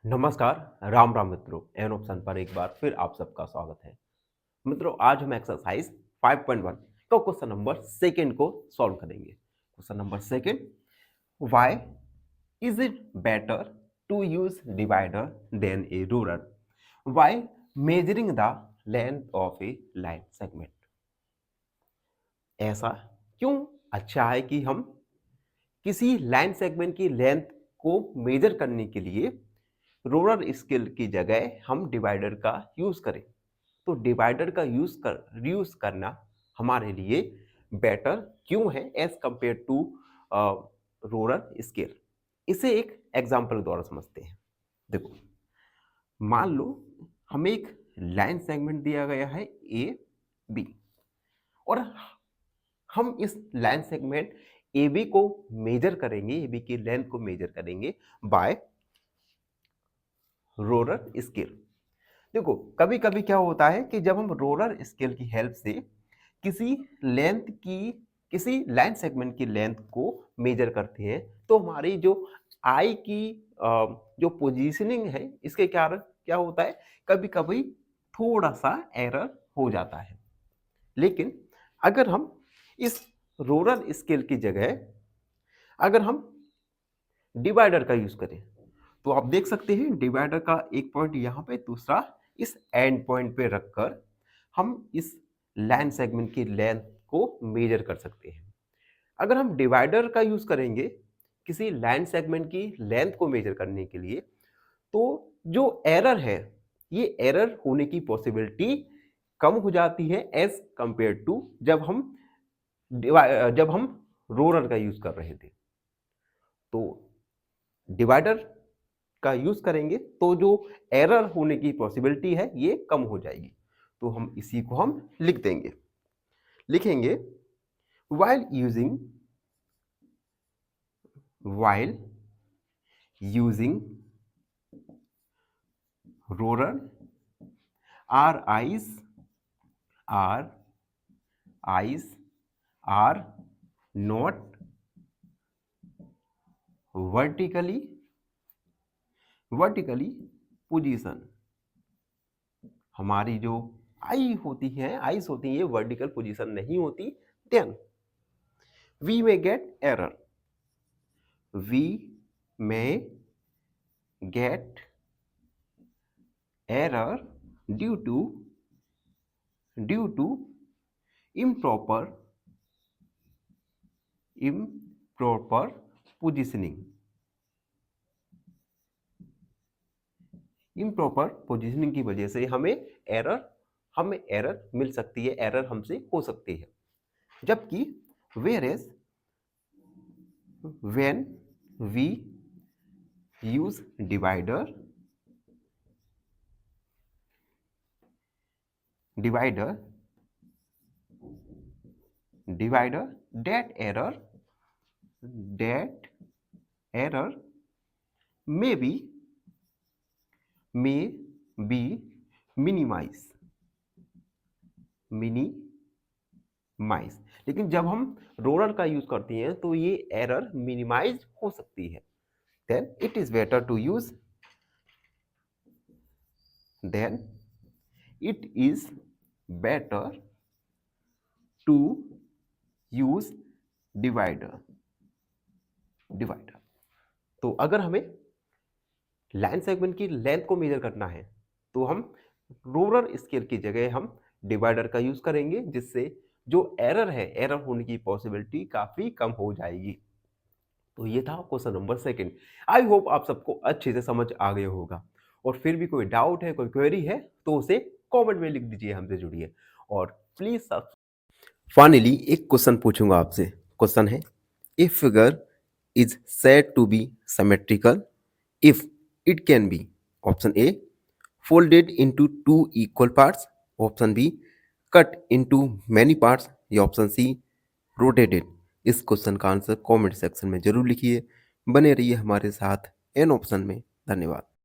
नमस्कार, राम राम मित्रों। An option पर एक बार फिर आप सबका स्वागत है। मित्रों, आज हम एक्सरसाइज 5.1 का क्वेश्चन नंबर सेकंड को सॉल्व करेंगे। Question number second, why is it better to use divider than a ruler why measuring the length of a line segment. ऐसा क्यों अच्छा है कि हम किसी लाइन सेगमेंट की लेंथ को मेजर करने के लिए रोलर स्केल की जगह हम डिवाइडर का यूज करें। तो डिवाइडर का यूज करना हमारे लिए बेटर क्यों है as compare to roller scale. इसे एक एग्जांपल द्वारा समझते हैं। देखो, मान लो हमें एक लाइन सेगमेंट दिया गया है ए बी, और हम इस लाइन सेगमेंट ए बी को मेजर करेंगे, ए बी की लेंथ को मेजर करेंगे बाय रोलर स्केल। देखो, कभी कभी क्या होता है कि जब हम रोलर स्केल की हेल्प से किसी लेंथ की किसी लाइन सेगमेंट की लेंथ को मेजर करते हैं, तो हमारी जो आई की जो पोजीशनिंग है, इसके कारण क्या होता है, कभी कभी थोड़ा सा एरर हो जाता है। लेकिन अगर हम इस रोलर स्केल की जगह अगर हम डिवाइडर का यूज करें, तो आप देख सकते हैं डिवाइडर का एक पॉइंट यहाँ पे, दूसरा इस एंड पॉइंट पे रखकर हम इस लाइन सेगमेंट की लेंथ को मेजर कर सकते हैं। अगर हम डिवाइडर का यूज करेंगे किसी लाइन सेगमेंट की लेंथ को मेजर करने के लिए, तो जो एरर है, ये एरर होने की पॉसिबिलिटी कम हो जाती है एज कंपेयर टू जब हम रोलर का यूज कर रहे थे। तो डिवाइडर का यूज करेंगे तो जो एरर होने की पॉसिबिलिटी है ये कम हो जाएगी। तो हम इसी को हम लिखेंगे while using roller, our eyes are not vertically position। हमारी जो आईज होती हैं ये वर्टिकल पोजीशन नहीं होती। Then we may get error due to improper positioning। Improper positioning की वजह से हमें एरर मिल सकती है, एरर हमसे हो सकती है। जबकि whereas when we use divider that error may be minimize। लेकिन जब हम रोलर का यूज करते हैं तो ये एरर मिनिमाइज हो सकती है। Then it is better to use divider. तो अगर हमें लाइन सेगमेंट की लेंथ को मेजर करना है तो हम रोलर स्केल की जगह हम डिवाइडर का यूज करेंगे, जिससे जो एरर होने की पॉसिबिलिटी काफी कम हो जाएगी। तो ये था question number second. I hope आप सबको अच्छे से समझ आ गया होगा। और फिर भी कोई डाउट है, कोई क्वेरी है, तो उसे कमेंट में लिख दीजिए, हमसे जुड़िए और प्लीज। फाइनली एक क्वेश्चन पूछूंगा आपसे। क्वेश्चन है, if figure is said to be symmetrical if it can be option A folded into two equal parts, option B cut into many parts, या ऑप्शन सी रोटेटेड। इस question का answer comment section में जरूर लिखिए। बने रहिए हमारे साथ एन ऑप्शन में। धन्यवाद।